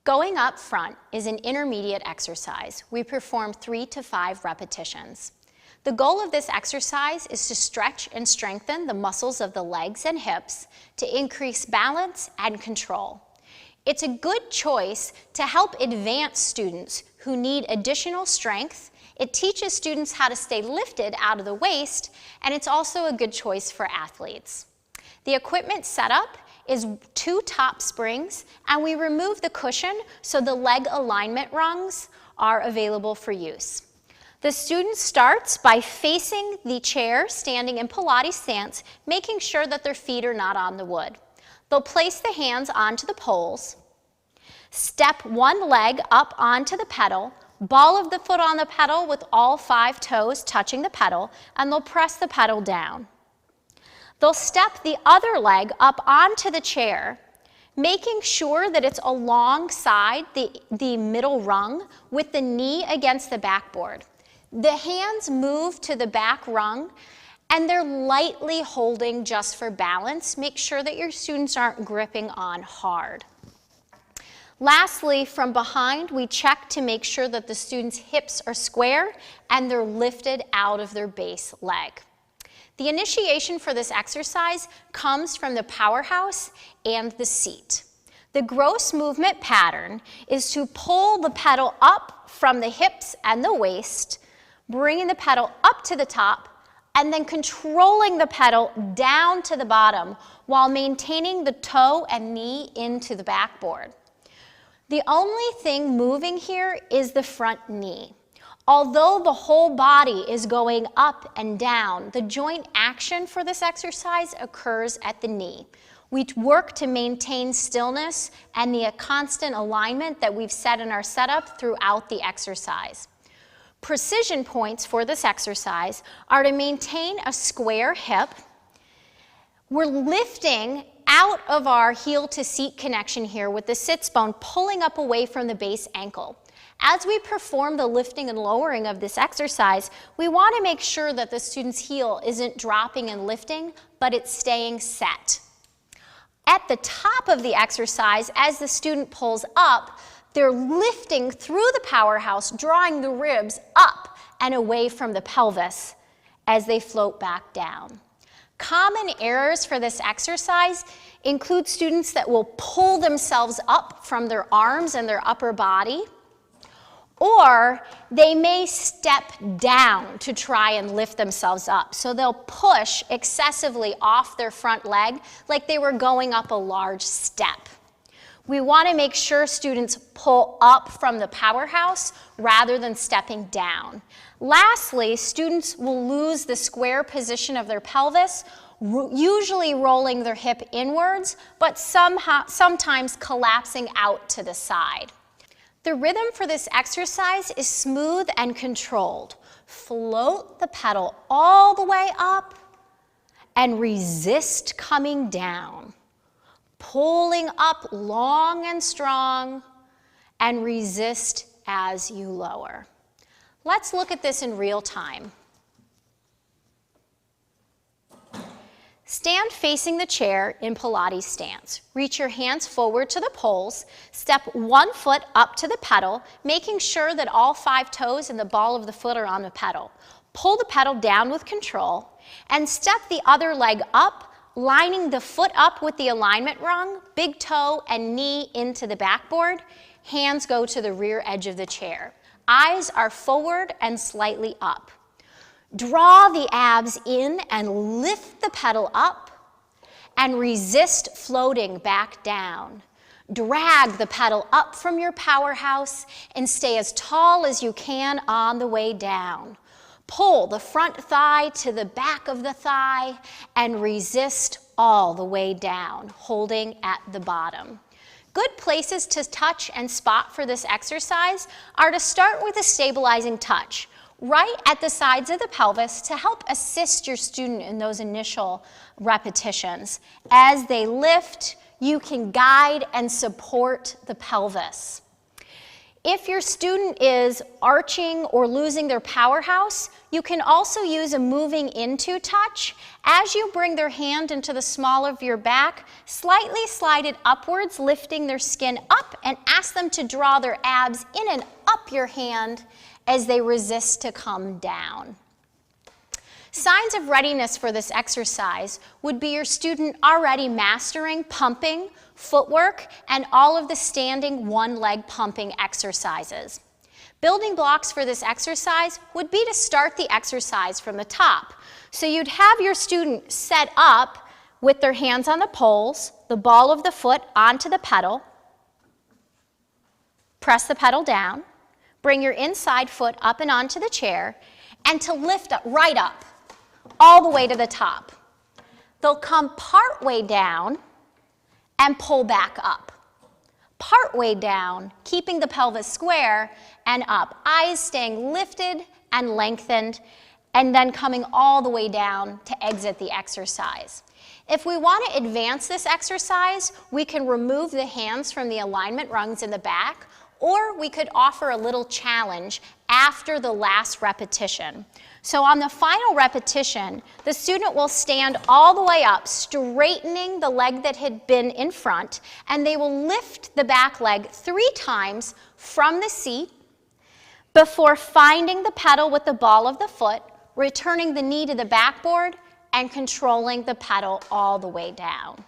Going up front is an intermediate exercise. We perform 3 to 5 repetitions. The goal of this exercise is to stretch and strengthen the muscles of the legs and hips to increase balance and control. It's a good choice to help advanced students who need additional strength. It teaches students how to stay lifted out of the waist, and it's also a good choice for athletes. The equipment setup is 2 top springs, and we remove the cushion so the leg alignment rungs are available for use. The student starts by facing the chair, standing in Pilates stance, making sure that their feet are not on the wood. They'll place the hands onto the poles, step one leg up onto the pedal, ball of the foot on the pedal with all 5 toes touching the pedal, and they'll press the pedal down. They'll step the other leg up onto the chair, making sure that it's alongside the middle rung with the knee against the backboard. The hands move to the back rung, and they're lightly holding just for balance. Make sure that your students aren't gripping on hard. Lastly, from behind, we check to make sure that the students' hips are square and they're lifted out of their base leg. The initiation for this exercise comes from the powerhouse and the seat. The gross movement pattern is to pull the pedal up from the hips and the waist, bringing the pedal up to the top, and then controlling the pedal down to the bottom while maintaining the toe and knee into the backboard. The only thing moving here is the front knee. Although the whole body is going up and down, the joint action for this exercise occurs at the knee. We work to maintain stillness and the constant alignment that we've set in our setup throughout the exercise. Precision points for this exercise are to maintain a square hip. We're lifting out of our heel to seat connection here with the sits bone pulling up away from the base ankle. As we perform the lifting and lowering of this exercise, we want to make sure that the student's heel isn't dropping and lifting, but it's staying set. At the top of the exercise, as the student pulls up, they're lifting through the powerhouse, drawing the ribs up and away from the pelvis as they float back down. Common errors for this exercise include students that will pull themselves up from their arms and their upper body, or they may step down to try and lift themselves up. So they'll push excessively off their front leg like they were going up a large step. We want to make sure students pull up from the powerhouse rather than stepping down. Lastly, students will lose the square position of their pelvis, usually rolling their hip inwards, but sometimes collapsing out to the side. The rhythm for this exercise is smooth and controlled. Float the pedal all the way up and resist coming down. Pulling up long and strong and resist as you lower. Let's look at this in real time. Stand facing the chair in Pilates stance. Reach your hands forward to the poles. Step one foot up to the pedal, making sure that all 5 toes and the ball of the foot are on the pedal. Pull the pedal down with control and step the other leg up, lining the foot up with the alignment rung, big toe and knee into the backboard. Hands go to the rear edge of the chair. Eyes are forward and slightly up. Draw the abs in and lift the pedal up and resist floating back down. Drag the pedal up from your powerhouse and stay as tall as you can on the way down. Pull the front thigh to the back of the thigh and resist all the way down, holding at the bottom. Good places to touch and spot for this exercise are to start with a stabilizing touch, right at the sides of the pelvis to help assist your student in those initial repetitions. As they lift, you can guide and support the pelvis. if your student is arching or losing their powerhouse, you can also use a moving into touch. As you bring their hand into the small of your back, slightly slide it upwards, lifting their skin up, and ask them to draw their abs in and up your hand as they resist to come down. Signs of readiness for this exercise would be your student already mastering pumping, footwork, and all of the standing one-leg pumping exercises. Building blocks for this exercise would be to start the exercise from the top. So you'd have your student set up with their hands on the poles, the ball of the foot onto the pedal, press the pedal down, bring your inside foot up and onto the chair, and to lift up, right up, all the way to the top. They'll come part way down and pull back up. Part way down, keeping the pelvis square and up, eyes staying lifted and lengthened, and then coming all the way down to exit the exercise. If we want to advance this exercise, we can remove the hands from the alignment rungs in the back, or we could offer a little challenge after the last repetition. So on the final repetition, the student will stand all the way up, straightening the leg that had been in front, and they will lift the back leg 3 times from the seat before finding the pedal with the ball of the foot, returning the knee to the backboard, and controlling the pedal all the way down.